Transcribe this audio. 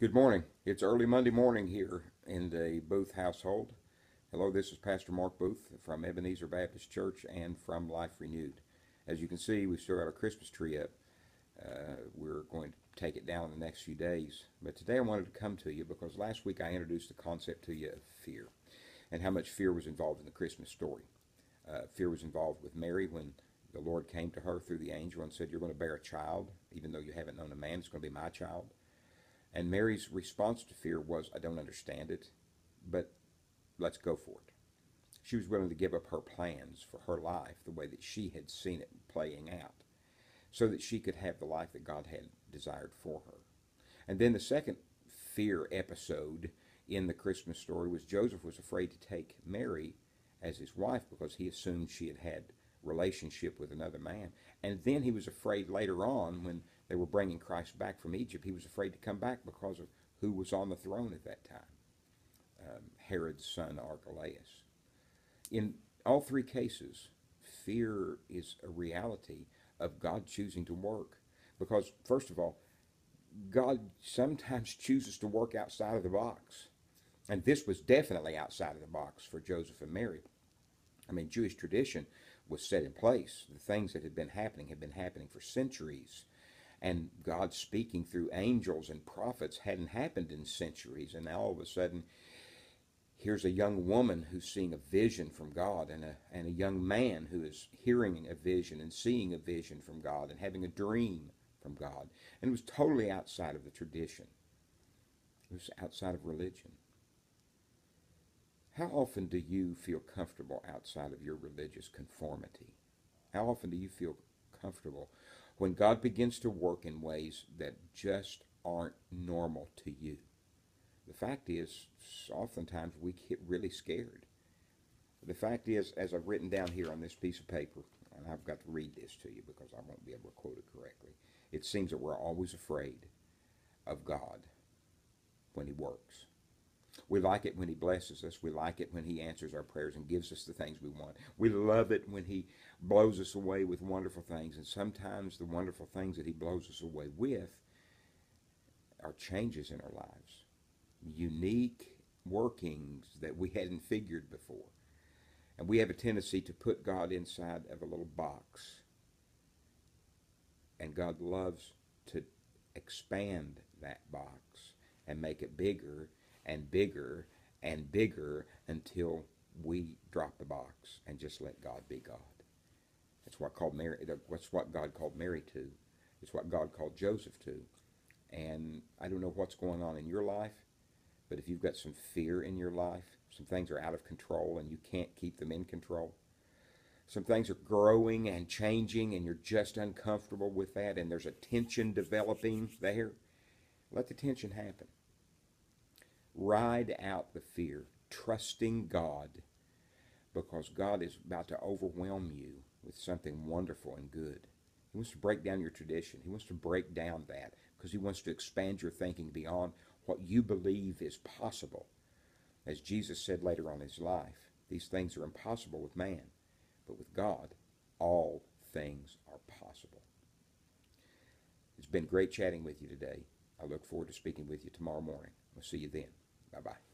Good morning. It's early Monday morning here in the Booth household. Hello, this is Pastor Mark Booth from Ebenezer Baptist Church and from Life Renewed. As you can see, we've still got our Christmas tree up. We're going to take it down in the next few days. But today I wanted to come to you because last week I introduced the concept to you of fear and how much fear was involved in the Christmas story. Fear was involved with Mary when the Lord came to her through the angel and said, "You're going to bear a child, even though you haven't known a man. It's going to be my child." And Mary's response to fear was, "I don't understand it, but let's go for it." She was willing to give up her plans for her life the way that she had seen it playing out so that she could have the life that God had desired for her. And then the second fear episode in the Christmas story was Joseph was afraid to take Mary as his wife because he assumed she had had relationship with another man. And then he was afraid later on when they were bringing Christ back from Egypt, he was afraid to come back because of who was on the throne at that time, Herod's son Archelaus. In all three cases, fear is a reality of God choosing to work. Because, first of all, God sometimes chooses to work outside of the box. And this was definitely outside of the box for Joseph and Mary. I mean, Jewish tradition was set in place. The things that had been happening for centuries. And God speaking through angels and prophets hadn't happened in centuries. And now all of a sudden, here's a young woman who's seeing a vision from God, and a young man who is hearing a vision and seeing a vision from God and having a dream from God. And it was totally outside of the tradition. It was outside of religion. How often do you feel comfortable outside of your religious conformity? How often do you feel comfortable when God begins to work in ways that just aren't normal to you? The fact is, oftentimes we get really scared. The fact is, as I've written down here on this piece of paper, and I've got to read this to you because I won't be able to quote it correctly, it seems that we're always afraid of God when He works. We like it when He blesses us. We like it when He answers our prayers and gives us the things we want. We love it when He blows us away with wonderful things. And sometimes the wonderful things that He blows us away with are changes in our lives, unique workings that we hadn't figured before. And we have a tendency to put God inside of a little box. And God loves to expand that box and make it bigger and bigger and bigger until we drop the box and just let God be God. That's what God called Mary to. It's what God called Joseph to. And I don't know what's going on in your life, but if you've got some fear in your life, some things are out of control and you can't keep them in control, some things are growing and changing and you're just uncomfortable with that, and there's a tension developing there, let the tension happen. Ride out the fear, trusting God, because God is about to overwhelm you with something wonderful and good. He wants to break down your tradition. He wants to break down that because He wants to expand your thinking beyond what you believe is possible. As Jesus said later on in His life, these things are impossible with man, but with God, all things are possible. It's been great chatting with you today. I look forward to speaking with you tomorrow morning. We'll see you then. Bye-bye.